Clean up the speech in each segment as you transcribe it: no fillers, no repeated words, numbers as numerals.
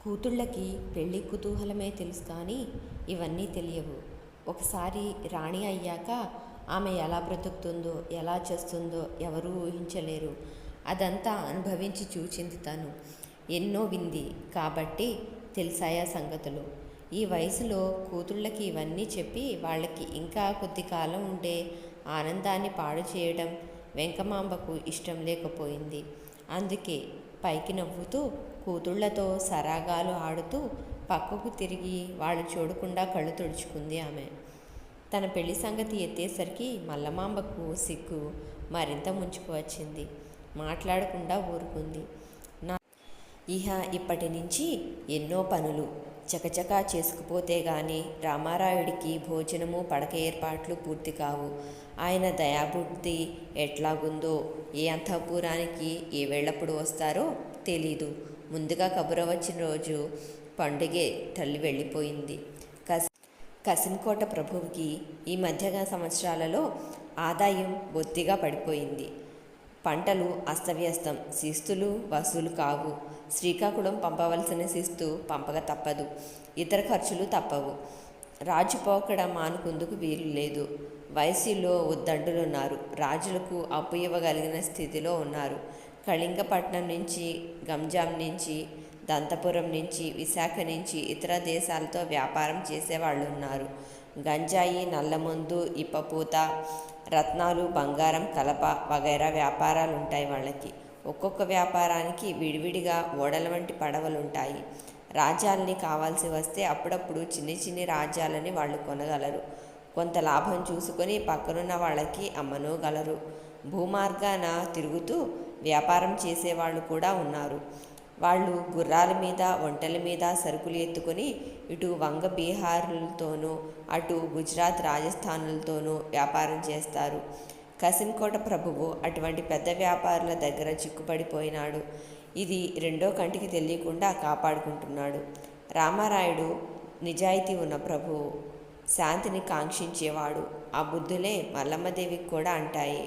కూతుళ్ళకి పెళ్లి కుతూహలమే తెలుసు కానీ ఇవన్నీ తెలియవు. ఒకసారి రాణి అయ్యాక ఆమె ఎలా బ్రతుకుతుందో ఎలా చేస్తుందో ఎవరూ ఊహించలేరు. అదంతా అనుభవించి చూచింది తను. ఎన్నో వింది కాబట్టి తెలిసాయా సంగతులు. ఈ వయసులో కూతుళ్ళకి ఇవన్నీ చెప్పి వాళ్ళకి ఇంకా కొద్ది కాలం ఉండే ఆనందాన్ని పాడు చేయడం వెంకమాంబకు ఇష్టం లేకపోయింది. అందుకే పైకి నవ్వుతూ కూతుళ్లతో సరాగాలు ఆడుతూ పక్కకు తిరిగి వాళ్ళు చూడకుండా కళ్ళు తుడుచుకుంది ఆమె. తన పెళ్లి సంగతి ఎత్తేసరికి మల్లమాంబకు సిగ్గు మరింత ముంచుకు వచ్చింది. మాట్లాడకుండా ఊరుకుంది. ఇహ ఇప్పటి నుంచి ఎన్నో పనులు చకచకా చేసుకుపోతే గాని రామారాయుడికి భోజనము పడక ఏర్పాట్లు పూర్తి కావు. ఆయన దయాబుద్ధి ఎట్లాగుందో, ఏ అంతఃపురానికి ఏ వేళప్పుడు వస్తారో తెలీదు. ముందుగా కబురు వచ్చిన రోజు పండుగే తల్లి వెళ్ళిపోయింది. కసిన్కోట ప్రభువుకి ఈ మధ్య సంవత్సరాలలో ఆదాయం బొత్తిగా పడిపోయింది. పంటలు అస్తవ్యస్తం, శిస్తులు వసూలు కావు. శ్రీకాకుళం పంపవలసిన శిస్తు పంపక తప్పదు. ఇతర ఖర్చులు తప్పవు. రాజు పోకడ మానుకుందుకు వీలు లేదు. వయస్సులో ఉద్దండులున్నారు. రాజులకు అప్పు ఇవ్వగలిగిన స్థితిలో ఉన్నారు. కళింగపట్నం నుంచి, గంజాం నుంచి, దంతపురం నుంచి, విశాఖ నుంచి ఇతర దేశాలతో వ్యాపారం చేసేవాళ్ళు ఉన్నారు. గంజాయి, నల్లమందు, ఇప్పపూత, రత్నాలు, బంగారం, కలప వగైరా వ్యాపారాలు ఉంటాయి వాళ్ళకి. ఒక్కొక్క వ్యాపారానికి విడివిడిగా ఓడల వంటి పడవలుంటాయి. రాజ్యాలని కావాల్సి వస్తే అప్పుడప్పుడు చిన్ని చిన్ని రాజ్యాలని వాళ్ళు కొనగలరు. కొంత లాభం చూసుకొని పక్కనున్న వాళ్ళకి అమ్మనోగలరు. భూమార్గాన తిరుగుతూ వ్యాపారం చేసేవాళ్ళు కూడా ఉన్నారు. వాళ్ళు గుర్రాల మీద, ఒంటెల మీద సరుకులు ఎత్తుకొని ఇటు వంగ బీహార్లతోనూ అటు గుజరాత్ రాజస్థానులతోనూ వ్యాపారం చేస్తారు. కసిన్కోట ప్రభువు అటువంటి పెద్ద వ్యాపారుల దగ్గర చిక్కుపడిపోయినాడు. ఇది రెండో కంటికి తెలియకుండా కాపాడుకుంటున్నాడు. రామారాయుడు నిజాయితీ ఉన్న ప్రభువు, శాంతిని కాంక్షించేవాడు. ఆ బుద్ధులే మల్లమ్మదేవికి కూడా అంటాయి.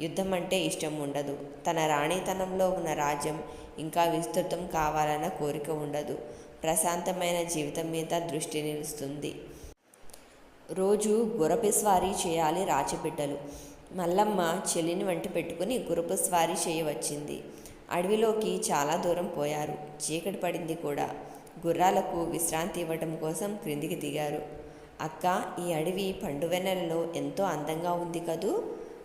యుద్ధం అంటే ఇష్టం ఉండదు. తన రాణితనంలో ఉన్న రాజ్యం ఇంకా విస్తృతం కావాలన్న కోరిక ఉండదు. ప్రశాంతమైన జీవితం మీద దృష్టి నిలుస్తుంది. రోజు గుర్రపు స్వారీ చేయాలి రాజబిడ్డలు. మల్లమ్మ చెల్లిని వంట పెట్టుకుని గుర్రపు స్వారీ చేయవచ్చింది. అడవిలోకి చాలా దూరం పోయారు. చీకటి పడింది కూడా. గుర్రాలకు విశ్రాంతి ఇవ్వటం కోసం క్రిందికి దిగారు. అక్క, ఈ అడవి పండువెన్నెలలో ఎంతో అందంగా ఉంది కదూ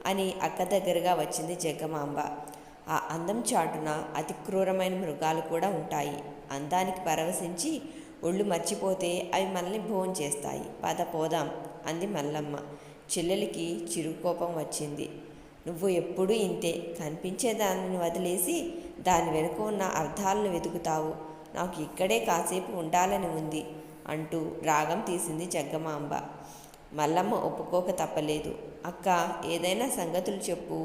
అని అక్క దగ్గరగా వచ్చింది జగ్గమాంబ. ఆ అందం చాటున అతి క్రూరమైన మృగాలు కూడా ఉంటాయి. అందానికి పరవశించి ఒళ్ళు మర్చిపోతే అవి మనల్ని భోం చేస్తాయి. పద పోదాం అంది మల్లమ్మ. చెల్లెలికి చిరుకోపం వచ్చింది. నువ్వు ఎప్పుడూ ఇంతే, కనిపించే దానిని వదిలేసి దాని వెనుక ఉన్న అర్థాలను వెతుకుతావు. నాకు ఇక్కడే కాసేపు ఉండాలని ఉంది అంటూ రాగం తీసింది జగ్గమాంబ. మల్లమ్మ ఒప్పుకోక తప్పలేదు. అక్క, ఏదైనా సంగతులు చెప్పు.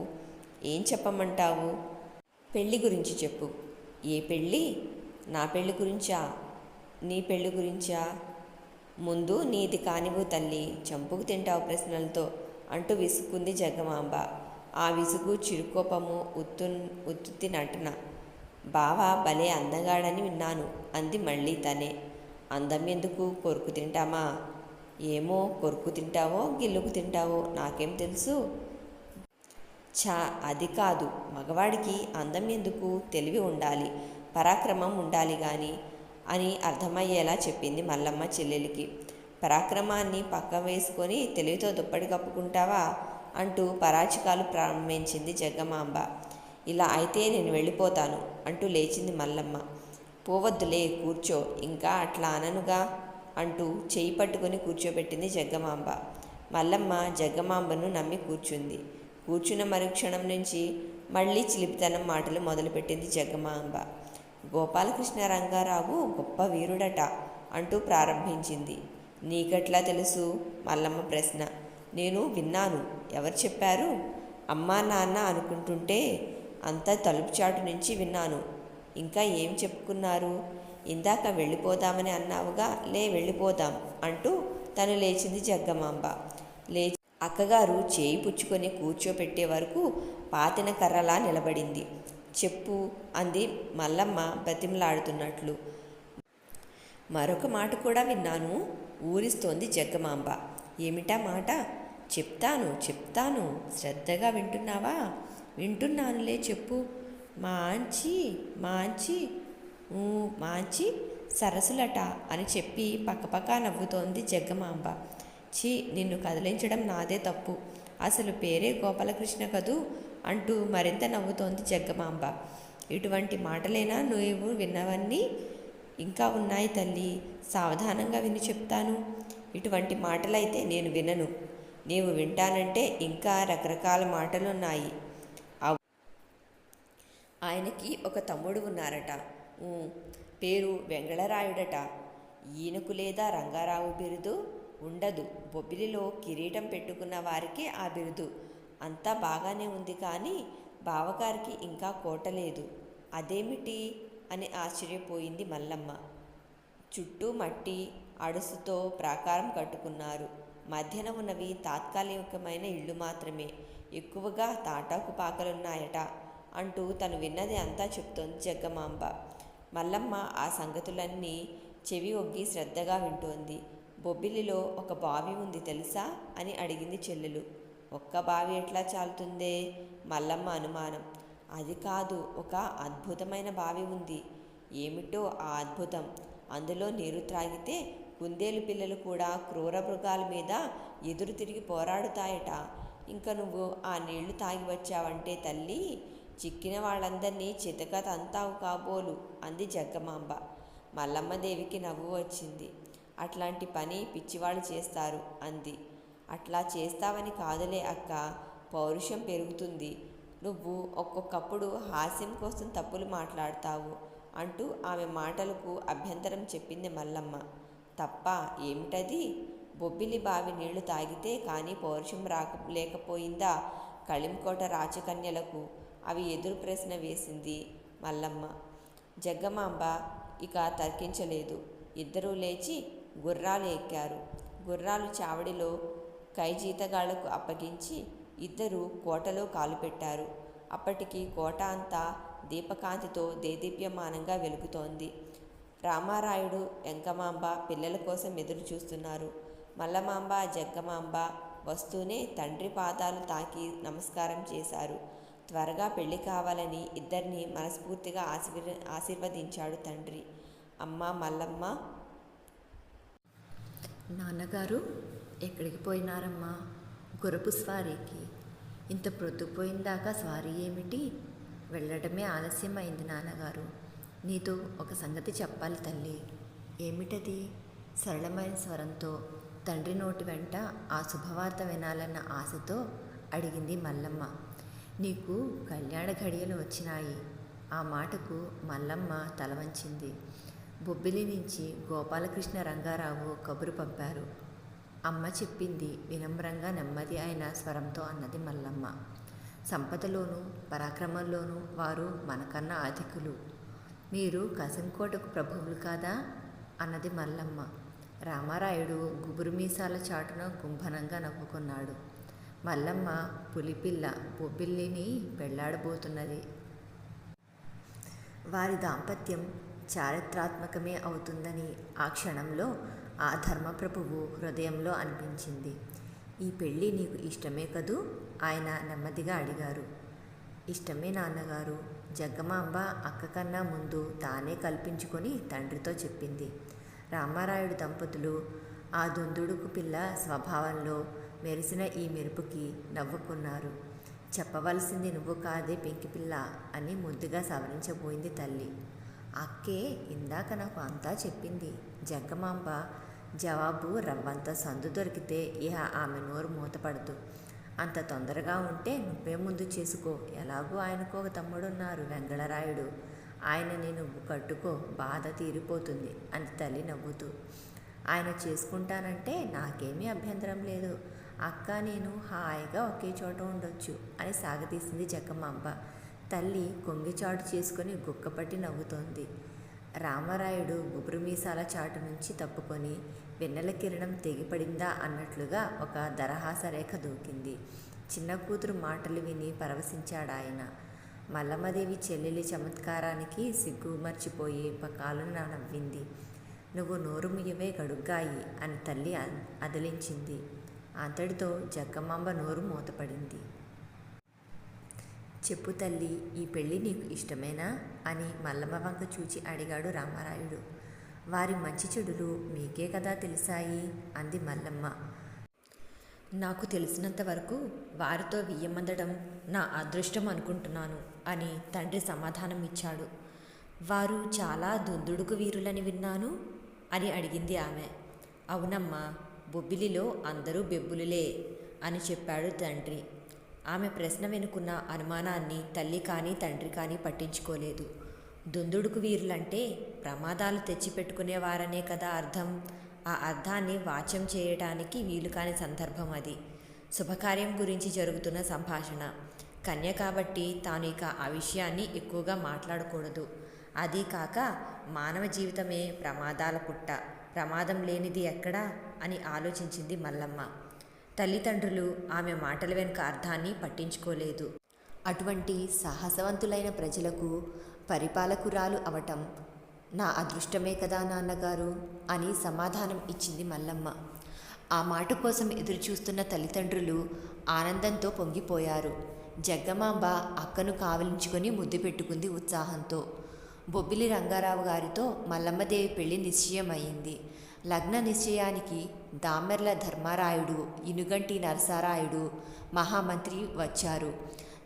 ఏం చెప్పమంటావు? పెళ్ళి గురించి చెప్పు. ఏ పెళ్ళి? నా పెళ్ళి గురించా? నీ పెళ్ళి గురించా? ముందు నీది కానివ్వు తల్లి, చంపుకు తింటావు ప్రశ్నలతో అంటూ విసుక్కుంది జగ్గమాంబ. ఆ విసుగు, చిరుకోపము, ఉత్తుత్తి నటన. బావ భలే అందగాడని విన్నాను అంది మళ్ళీ తనే. అందం ఎందుకు? కొరుకు తింటామా? ఏమో, కొరుకు తింటావో గిల్లుకు తింటావో నాకేం తెలుసు. ఛా, అది కాదు. మగవాడికి అందం ఎందుకు? తెలివి ఉండాలి, పరాక్రమం ఉండాలి గాని అని అర్థమయ్యేలా చెప్పింది మల్లమ్మ చెల్లెలికి. పరాక్రమాన్ని పక్క వేసుకొని తెలివితో దుప్పటి కప్పుకుంటావా అంటూ పరాచికాలు ప్రారంభించింది జగ్గమాంబ. ఇలా అయితే నేను వెళ్ళిపోతాను అంటూ లేచింది మల్లమ్మ. పోవద్దులే, కూర్చో, ఇంకా అట్లా అననుగా అంటూ చేయి పట్టుకుని కూర్చోబెట్టింది జగ్గమాంబ. మల్లమ్మ జగ్గమాంబను నమ్మి కూర్చుంది. కూర్చున్న మరుక్షణం నుంచి మళ్ళీ చిలిపితనం మాటలు మొదలుపెట్టింది జగ్గమాంబ. గోపాలకృష్ణ రంగారావు గొప్ప వీరుడట అంటూ ప్రారంభించింది. నీకెట్లా తెలుసు? మల్లమ్మ ప్రశ్న. నేను విన్నాను. ఎవరు చెప్పారు? అమ్మా నాన్న అనుకుంటుంటే అంతా తలుపు చాటు నుంచి విన్నాను. ఇంకా ఏం చెప్పుకున్నారు? ఇందాక వెళ్ళిపోదామని అన్నావుగా, లే వెళ్ళిపోదాం అంటూ తను లేచింది జగ్గమాంబ. లేచి అక్కగారు చేయి పుచ్చుకొని కూర్చోపెట్టే వరకు పాతిన కర్రలా నిలబడింది. చెప్పు అంది మల్లమ్మ బ్రతిమలాడుతున్నట్లు. మరొక మాట కూడా విన్నాను, ఊరిస్తోంది జగ్గమాంబ. ఏమిటా మాట? చెప్తాను, శ్రద్ధగా వింటున్నావా? వింటున్నానులే, చెప్పు. మాంచి మాంచి మాంచి సరస్సులట అని చెప్పి పక్కపక్క నవ్వుతోంది జగ్గమాంబ. ఛీ, నిన్ను కదిలించడం నాదే తప్పు. అసలు పేరే గోపాలకృష్ణ కదూ అంటూ మరింత నవ్వుతోంది జగ్గమాంబ. ఇటువంటి మాటలేనా నువ్వు విన్నవన్నీ? ఇంకా ఉన్నాయి తల్లి, సావధానంగా విని చెప్తాను. ఇటువంటి మాటలైతే నేను వినను. నీవు వింటానంటే ఇంకా రకరకాల మాటలున్నాయి. ఆయనకి ఒక తమ్ముడు ఉన్నారట. పేరు వెంగళరాయుడట. ఈయనకు లేదా రంగారావు బిరుదు ఉండదు. బొబ్బిలిలో కిరీటం పెట్టుకున్న వారికే ఆ బిరుదు. అంతా బాగానే ఉంది, కానీ బావగారికి ఇంకా కోట లేదు. అదేమిటి అని ఆశ్చర్యపోయింది మల్లమ్మ. చుట్టూ మట్టి అడుసుతో ప్రాకారం కట్టుకున్నారు. మధ్యన ఉన్నవి తాత్కాలికమైన ఇళ్ళు మాత్రమే. ఎక్కువగా తాటాకు పాకలున్నాయట అంటూ తను విన్నది అంతా చెప్తోంది జగ్గమాంబ. మల్లమ్మ ఆ సంగతులన్నీ చెవి ఒగ్గి శ్రద్ధగా వింటోంది. బొబ్బిలిలో ఒక బావి ఉంది తెలుసా అని అడిగింది చెల్లెలు. ఒక్క బావి ఎట్లా చాలుతుందే? మల్లమ్మ అనుమానం. అది కాదు, ఒక అద్భుతమైన బావి ఉంది. ఏమిటో ఆ అద్భుతం? అందులో నీరు త్రాగితే కుందేలు పిల్లలు కూడా క్రూర మృగాల మీద ఎదురు తిరిగి పోరాడుతాయట. ఇంక నువ్వు ఆ నీళ్లు తాగి వచ్చావంటే తల్లి, చిక్కిన వాళ్ళందరినీ చితకతంతావు కాబోలు అంది జగ్గమాంబ. మల్లమ్మదేవికి నవ్వు వచ్చింది. అట్లాంటి పని పిచ్చివాళ్ళు చేస్తారు అంది. అట్లా చేస్తావని కాదులే అక్క, పౌరుషం పెరుగుతుంది. నువ్వు ఒక్కొక్కప్పుడు హాస్యం కోసం తప్పులు మాట్లాడతావు అంటూ ఆమె మాటలకు అభ్యంతరం చెప్పింది మల్లమ్మ. తప్ప ఏమిటది? బొబ్బిలి బావి నీళ్లు తాగితే కానీ పౌరుషం లేకపోయిందా కళింకోట రాచకన్యలకు? అవి ఎదురు ప్రశ్న వేసింది మల్లమ్మ. జగ్గమాంబ ఇక తర్కించలేదు. ఇద్దరూ లేచి గుర్రాలు ఎక్కారు. గుర్రాలు చావడిలో కైజీతగాళ్లకు అప్పగించి ఇద్దరూ కోటలో కాలు పెట్టారు. అప్పటికి కోట అంతా దీపకాంతితో దేదీప్యమానంగా వెలుగుతోంది. రామారాయుడు, వెంకమాంబ పిల్లల కోసం ఎదురు చూస్తున్నారు. మల్లమాంబ, జగ్గమాంబ వస్తూనే తండ్రి పాదాలు తాకి నమస్కారం చేశారు. త్వరగా పెళ్లి కావాలని ఇద్దరిని మనస్ఫూర్తిగా ఆశీర్వదించాడు తండ్రి. అమ్మ మల్లమ్మ. నాన్నగారు ఎక్కడికి పోయినారమ్మా? గుర్రపు స్వారీకి. ఇంత ప్రొద్దుపోయిందాకా స్వారీ ఏమిటి? వెళ్ళడమే ఆలస్యమైంది నాన్నగారు. నీతో ఒక సంగతి చెప్పాలి తల్లి. ఏమిటది? సరళమైన స్వరంతో తండ్రి నోటి వెంట ఆ శుభవార్త వినాలన్న ఆశతో అడిగింది మల్లమ్మ. నీకు కళ్యాణ ఘడియలు వచ్చినాయి. ఆ మాటకు మల్లమ్మ తల వంచింది. బొబ్బిలి నుంచి గోపాలకృష్ణ రంగారావు కబురు పంపారు. అమ్మ చెప్పింది వినమ్రంగా నెమ్మది అయిన స్వరంతో అన్నది మల్లమ్మ. సంపదలోనూ పరాక్రమంలోనూ వారు మనకన్నా అధికులు. మీరు కసింకోటకు ప్రభువులు కాదా అన్నది మల్లమ్మ. రామారాయుడు గుబురు మీసాల చాటున గుంభనంగా నవ్వుకున్నాడు. మల్లమ్మ పులిపిల్ల బొబ్బిలిని పెళ్లాడబోతున్నది. వారి దాంపత్యం చారిత్రాత్మకమే అవుతుందని ఆ క్షణంలో ఆ ధర్మప్రభువు హృదయంలో అనిపించింది. ఈ పెళ్ళి నీకు ఇష్టమే కదూ? ఆయన నెమ్మదిగా అడిగారు. ఇష్టమే నాన్నగారు. జగ్గమాంబ అక్క కన్నా ముందు తానే కల్పించుకొని తండ్రితో చెప్పింది. రామారాయుడు దంపతులు ఆ దుందుడుకు పిల్ల స్వభావంలో మెరిసిన ఈ మెరుపుకి నవ్వుకున్నారు. చెప్పవలసింది నువ్వు కాదే పెంకిపిల్ల అని ముద్దుగా సవరించబోయింది తల్లి. అక్కే ఇందాక నాకు అంతా చెప్పింది. జగ్గమాంబ జవాబు రవ్వంత సందు దొరికితే ఇహ ఆమె నోరు మూతపడదు. అంత తొందరగా ఉంటే నువ్వే ముందు చేసుకో. ఎలాగూ ఆయనకు ఒక తమ్ముడున్నారు, వెంగళరాయుడు. ఆయనని నువ్వు కట్టుకో, బాధ తీరిపోతుంది అని తల్లి నవ్వుతూ. ఆయన చేసుకుంటానంటే నాకేమీ అభ్యంతరం లేదు. అక్క నేను హాయిగా ఒకే చోట ఉండొచ్చు అని సాగతీసింది జగ్గమాంబ. తల్లి కొంగిచాటు చేసుకుని గుక్కపట్టి నవ్వుతోంది. రామారాయుడు గుబురు మీసాల చాటు నుంచి తప్పుకొని వెన్నెల కిరణం తెగిపడిందా అన్నట్లుగా ఒక దరహాస రేఖ దూకింది. చిన్న కూతురు మాటలు విని పరవశించాడాయన. మల్లమ్మదేవి చెల్లెలి చమత్కారానికి సిగ్గు మర్చిపోయి పకాలున నవ్వింది. నువ్వు నోరు ముయ్యవే గడుగ్గాయి అని తల్లి అదిలించింది. అంతటితో జగ్గమాంబ నోరు మూతపడింది. చెప్పు తల్లి, ఈ పెళ్ళి నీకు ఇష్టమేనా అని మల్లమ్మ వంక చూచి అడిగాడు రామారాయుడు. వారి మంచి చెడులు మీకే కదా తెలిసాయి అంది మల్లమ్మ. నాకు తెలిసినంత వరకు వారితో వియ్యమందడం నా అదృష్టం అనుకుంటున్నాను అని తండ్రి సమాధానం ఇచ్చాడు. వారు చాలా దుందుడుకు వీరులని విన్నాను అని అడిగింది ఆమె. అవునమ్మా, బొబ్బిలిలో అందరూ బెబ్బులులే అని చెప్పాడు తండ్రి. ఆమె ప్రశ్న వెనుకున్న అనుమానాన్ని తల్లి కానీ తండ్రి కానీ పట్టించుకోలేదు. దుందుడుకు వీరులంటే ప్రమాదాలు తెచ్చిపెట్టుకునేవారనే కదా అర్థం. ఆ అర్థాన్ని వాచ్యం చేయటానికి వీలు కాని సందర్భం అది. శుభకార్యం గురించి జరుగుతున్న సంభాషణ. కన్య కాబట్టి తాను ఇక ఆ విషయాన్ని ఎక్కువగా మాట్లాడకూడదు. అదీ కాక మానవ జీవితమే ప్రమాదాల పుట్ట, ప్రమాదం లేనిది ఎక్కడా అని ఆలోచించింది మల్లమ్మ. తల్లిదండ్రులు ఆమె మాటల వెనుక అర్థాన్ని పట్టించుకోలేదు. అటువంటి సాహసవంతులైన ప్రజలకు పరిపాలకురాలు అవటం నా అదృష్టమే కదా నాన్నగారు అని సమాధానం ఇచ్చింది మల్లమ్మ. ఆ మాట కోసం ఎదురుచూస్తున్న తల్లిదండ్రులు ఆనందంతో పొంగిపోయారు. జగ్గమాంబ అక్కను కావలించుకొని ముద్దు పెట్టుకుంది ఉత్సాహంతో. బొబ్బిలి రంగారావు గారితో మల్లమ్మదేవి పెళ్లి నిశ్చయమైంది. లగ్న నిశ్చయానికి దామెర్ల ధర్మారాయుడు, ఇనుగంటి నరసారాయుడు మహామంత్రి వచ్చారు.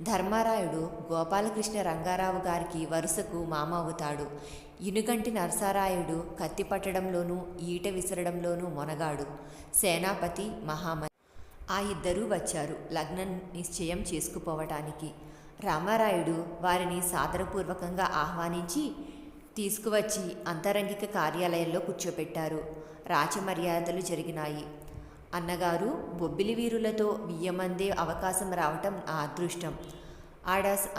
ధర్మారాయుడు గోపాలకృష్ణ రంగారావు గారికి వరుసకు మామ అవుతాడు. ఇనుగంటి నరసారాయుడు కత్తి పట్టడంలోనూ ఈట విసరడంలోనూ మొనగాడు. సేనాపతి మహామంత్రి. ఆ ఇద్దరూ వచ్చారు లగ్నం నిశ్చయం చేసుకుపోవటానికి. రామారాయుడు వారిని సాదరపూర్వకంగా ఆహ్వానించి తీసుకువచ్చి అంతరంగిక కార్యాలయంలో కూర్చోపెట్టారు. రాచమర్యాదలు జరిగినాయి. అన్నగారు, బొబ్బిలి వీరులతో వియ్యమందే అవకాశం రావటం నా అదృష్టం.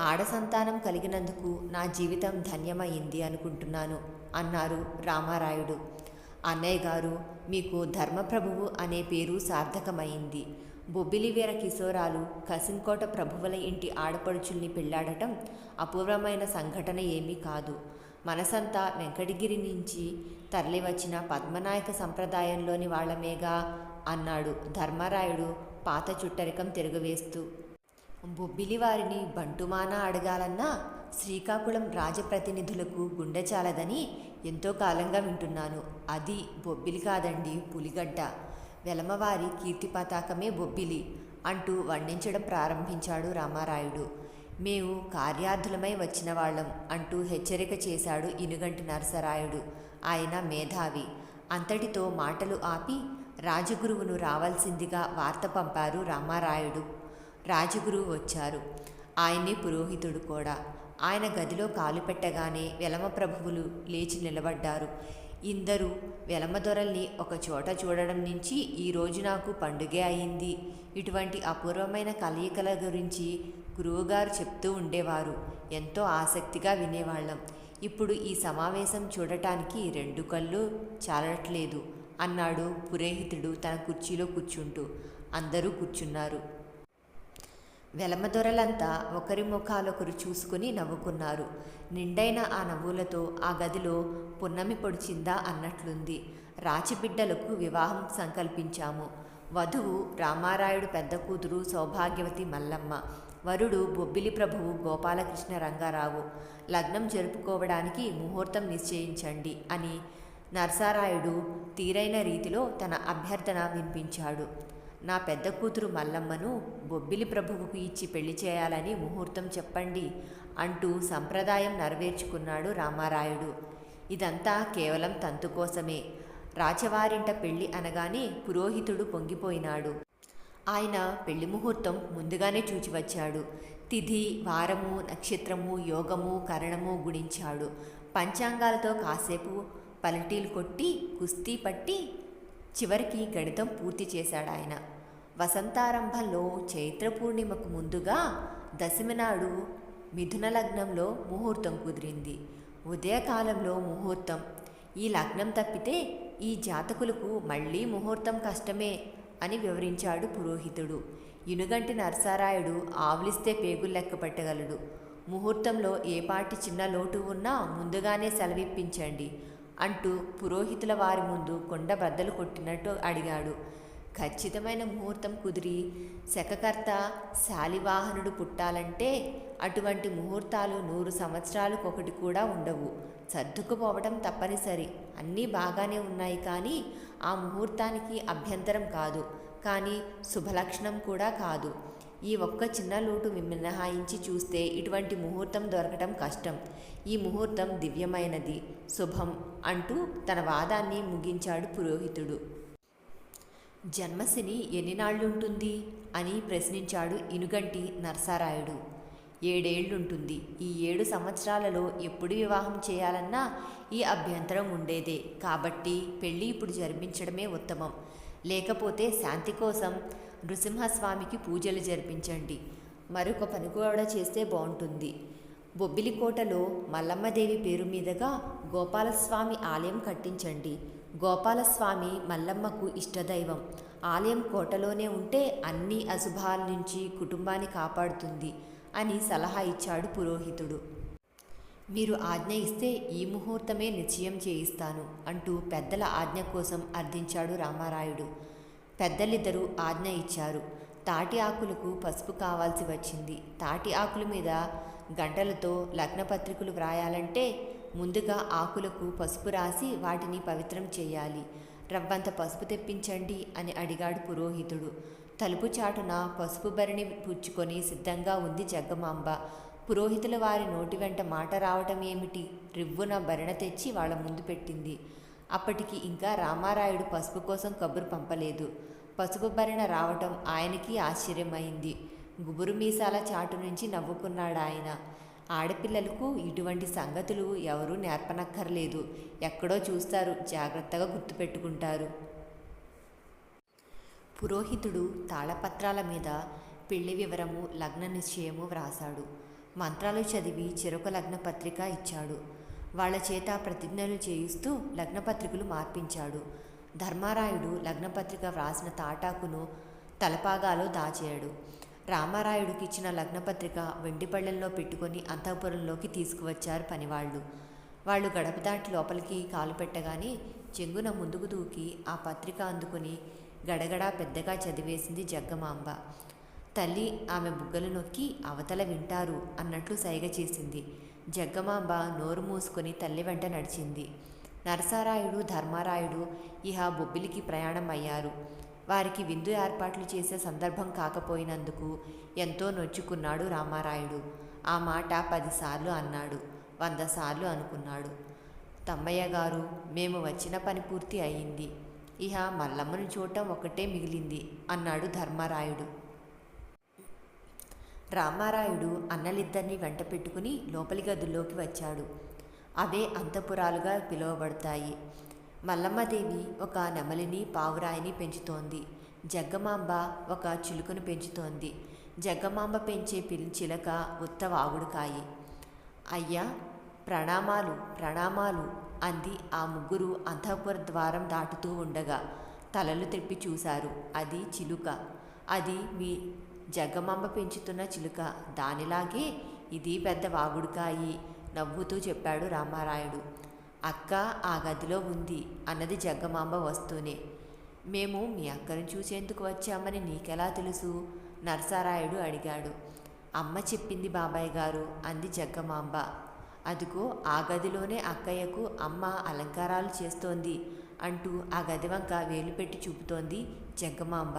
ఆడ సంతానం కలిగినందుకు నా జీవితం ధన్యమైంది అనుకుంటున్నాను అన్నారు రామారాయుడు. అన్నయ్య గారు, మీకు ధర్మప్రభువు అనే పేరు సార్థకమైంది. బొబ్బిలి వీర కిశోరాలు కసింకోట ప్రభువుల ఇంటి ఆడపడుచుల్ని పెళ్లాడటం అపూర్వమైన సంఘటన ఏమీ కాదు. మనసంతా వెంకటగిరి నుంచి తరలివచ్చిన పద్మనాయక సంప్రదాయంలోని వాళ్లమేగా అన్నాడు ధర్మారాయుడు పాత చుట్టరికం తిరగవేస్తూ. బొబ్బిలి వారిని బంటుమానా అడగాలన్నా శ్రీకాకుళం రాజప్రతినిధులకు గుండె చాలదని ఎంతో కాలంగా వింటున్నాను. అది బొబ్బిలి కాదండి, పులిగడ్డ. వెలమవారి కీర్తి పతాకమే బొబ్బిలి అంటూ వర్ణించడం ప్రారంభించాడు రామారాయుడు. మేము కార్యార్థులమై వచ్చిన వాళ్ళం అంటూ హెచ్చరిక చేశాడు ఇనుగంటి నరసరాయుడు. ఆయన మేధావి. అంతటితో మాటలు ఆపి రాజగురువును రావాల్సిందిగా వార్త పంపారు రామారాయుడు. రాజగురువు వచ్చారు. ఆయన్ని పురోహితుడు కూడా. ఆయన గదిలో కాలు పెట్టగానే వెలమ ప్రభువులు లేచి నిలబడ్డారు. ఇందరూ వెలమదొరల్ని ఒక చోట చూడడం నుంచి ఈరోజు నాకు పండుగే అయింది. ఇటువంటి అపూర్వమైన కలయికల గురించి గురువుగారు చెప్తూ ఉండేవారు. ఎంతో ఆసక్తిగా వినేవాళ్ళం. ఇప్పుడు ఈ సమావేశం చూడటానికి 2 కళ్ళు చాలట్లేదు అన్నాడు పురోహితుడు తన కుర్చీలో కూర్చుంటూ. అందరూ కూర్చున్నారు. వెలమదొరలంతా ఒకరి ముఖాలొకరు చూసుకుని నవ్వుకున్నారు. నిండైన ఆ నవ్వులతో ఆ గదిలో పున్నమి పొడిచిందా అన్నట్లుంది. రాచిబిడ్డలకు వివాహం సంకల్పించాము. వధువు రామారాయుడు పెద్ద కూతురు సౌభాగ్యవతి మల్లమ్మ. వరుడు బొబ్బిలి ప్రభువు గోపాలకృష్ణ రంగారావు. లగ్నం జరుపుకోవడానికి ముహూర్తం నిశ్చయించండి అని నరసారాయుడు తీరైన రీతిలో తన అభ్యర్థన వినిపించాడు. నా పెద్ద కూతురు మల్లమ్మను బొబ్బిలి ప్రభువుకు ఇచ్చి పెళ్లి చేయాలని ముహూర్తం చెప్పండి అంటూ సంప్రదాయం నెరవేర్చుకున్నాడు రామారాయుడు. ఇదంతా కేవలం తంతు కోసమే. రాచవారింట పెళ్లి అనగానే పురోహితుడు పొంగిపోయినాడు. ఆయన పెళ్లి ముహూర్తం ముందుగానే చూచివచ్చాడు. తిథి, వారము, నక్షత్రము, యోగము, కరణము గుణించాడు. పంచాంగాలతో కాసేపు పలటీలు కొట్టి కుస్తీ పట్టి చివరికి గణితం పూర్తి చేశాడాయన. వసంతారంభంలో చైత్ర పూర్ణిమకు ముందుగా దశమి నాడు మిథున లగ్నంలో ముహూర్తం కుదిరింది. ఉదయకాలంలో ముహూర్తం. ఈ లగ్నం తప్పితే ఈ జాతకులకు మళ్ళీ ముహూర్తం కష్టమే అని వివరించాడు పురోహితుడు. ఇనుగంటి నరసారాయుడు ఆవులిస్తే పేగులు లెక్క పెట్టగలడు. ముహూర్తంలో ఏపాటి చిన్న లోటు ఉన్నా ముందుగానే సెలవిప్పించండి అంటూ పురోహితుల వారి ముందు కొండ బద్దలు కొట్టినట్టు అడిగాడు. ఖచ్చితమైన ముహూర్తం కుదిరి శకకర్త శాలివాహనుడు పుట్టాలంటే అటువంటి ముహూర్తాలు 100 సంవత్సరాలకొకటి కూడా ఉండవు. సర్దుకుపోవడం తప్పనిసరి. అన్నీ బాగానే ఉన్నాయి, కానీ ఆ ముహూర్తానికి అభ్యంతరం కాదు, కానీ శుభలక్షణం కూడా కాదు. ఈ ఒక్క చిన్న లోటు మినహాయించి చూస్తే ఇటువంటి ముహూర్తం దొరకటం కష్టం. ఈ ముహూర్తం దివ్యమైనది, శుభం అంటూ తన వాదాన్ని ముగించాడు పురోహితుడు. జన్మశని ఎన్ని నాళ్లుంటుంది అని ప్రశ్నించాడు ఇనుగంటి నరసరాయుడు. 7 ఏళ్లుంటుంది. ఈ 7 సంవత్సరాలలో ఎప్పుడు వివాహం చేయాలన్నా ఈ అభ్యంతరం ఉండేదే. కాబట్టి పెళ్ళి ఇప్పుడు జరిపించడమే ఉత్తమం. లేకపోతే శాంతి కోసం నృసింహస్వామికి పూజలు జరిపించండి. మరొక పని కూడా చేస్తే బాగుంటుంది. బొబ్బిలికోటలో మల్లమ్మదేవి పేరు మీదుగా గోపాలస్వామి ఆలయం కట్టించండి. గోపాలస్వామి మల్లమ్మకు ఇష్టదైవం. ఆలయం కోటలోనే ఉంటే అన్ని అశుభాల నుంచి కుటుంబాన్ని కాపాడుతుంది అని సలహా ఇచ్చాడు పురోహితుడు. మీరు ఆజ్ఞ ఇస్తే ఈ ముహూర్తమే నిశ్చయం చేయిస్తాను అంటూ పెద్దల ఆజ్ఞ కోసం అర్థించాడు రామారాయుడు. పెద్దలిద్దరూ ఆజ్ఞ ఇచ్చారు. తాటి ఆకులకు పసుపు కావాల్సి వచ్చింది. తాటి ఆకుల మీద గంటలతో లగ్నపత్రికలు వ్రాయాలంటే ముందుగా ఆకులకు పసుపు రాసి వాటిని పవిత్రం చేయాలి. రవ్వంత పసుపు తెప్పించండి అని అడిగాడు పురోహితుడు. తలుపు చాటున పసుపు భరిణి పుచ్చుకొని సిద్ధంగా ఉంది జగ్గమాంబ. పురోహితుల వారి నోటి వెంట మాట రావటం ఏమిటి? రివ్వున భరణ తెచ్చి వాళ్ళ ముందు పెట్టింది. అప్పటికి ఇంకా రామారాయుడు పసుపు కోసం కబురు పంపలేదు. పసుపు భరణ రావటం ఆయనకి ఆశ్చర్యమైంది. గుబురు మీసాల చాటు నుంచి నవ్వుకున్నాడాయన. ఆడపిల్లలకు ఇటువంటి సంగతులు ఎవరూ నేర్పనక్కర్లేదు. ఎక్కడో చూస్తారు, జాగ్రత్తగా గుర్తుపెట్టుకుంటారు. పురోహితుడు తాళపత్రాల మీద పెళ్లి వివరము, లగ్న నిశ్చయము వ్రాసాడు. మంత్రాలు చదివి చెరొక లగ్నపత్రిక ఇచ్చాడు. వాళ్ల చేత ప్రతిజ్ఞలు చేయిస్తూ లగ్నపత్రికలు మార్పించాడు. ధర్మారాయుడు లగ్నపత్రిక వ్రాసిన తాటాకును తలపాగాలో దాచాడు. రామారాయుడికి ఇచ్చిన లగ్నపత్రిక వెండిపళ్ళెంలో పెట్టుకొని అంతఃపురంలోకి తీసుకువచ్చారు పనివాళ్లు. వాళ్ళు గడప దాటి లోపలికి కాలు పెట్టగానే చెంగున ముందుకు దూకి ఆ పత్రిక అందుకుని గడగడా పెద్దగా చదివేసింది జగ్గమాంబ. తల్లి ఆమె బుగ్గలు నొక్కి అవతల వింటారు అన్నట్లు సైగ చేసింది. జగ్గమాంబ నోరు మూసుకొని తల్లి వెంట నడిచింది. నరసరాయుడు, ధర్మారాయుడు ఇహ బొబ్బిలికి ప్రయాణం అయ్యారు. వారికి విందు ఏర్పాట్లు చేసే సందర్భం కాకపోయినందుకు ఎంతో నొచ్చుకున్నాడు రామారాయుడు. ఆ మాట 10 సార్లు అన్నాడు, 100 సార్లు అనుకున్నాడు. తమ్మయ్య గారు, మేము వచ్చిన పని పూర్తి అయింది. ఇహ మల్లమ్మను చూడటం ఒక్కటే మిగిలింది అన్నాడు ధర్మారాయుడు. రామారాయుడు అన్నలిద్దరినీ వెంట పెట్టుకుని లోపలి గదుల్లోకి వచ్చాడు. అవే అంతఃపురాలుగా పిలువబడతాయి. మల్లమ్మదేవి ఒక నెమలిని, పావురాయిని పెంచుతోంది. జగ్గమాంబ ఒక చిలుకను పెంచుతోంది. జగ్గమాంబ పెంచే చిలక ఉత్తవాగుడుకాయి. అయ్యా, ప్రణామాలు ప్రణామాలు అంది. ఆ ముగ్గురు అంతఃపుర ద్వారం దాటుతూ ఉండగా తలలు తిప్పి చూశారు. అది చిలుక. అది మీ జగ్గమాంబ పెంచుతున్న చిలుక. దానిలాగే ఇది పెద్ద వాగుడుకాయి నవ్వుతూ చెప్పాడు రామారాయుడు. అక్క ఆ గదిలో ఉంది అన్నది జగ్గమాంబ వస్తూనే. మేము మీ అక్కను చూసేందుకు వచ్చామని నీకెలా తెలుసు? నరసరాయుడు అడిగాడు. అమ్మ చెప్పింది బాబాయ్ గారు అంది జగ్గమాంబ. అదిగో ఆ గదిలోనే అక్కయ్యకు అమ్మ అలంకారాలు చేస్తోంది అంటూ ఆ గది వంక వేలు పెట్టి చూపుతోంది జగ్గమాంబ.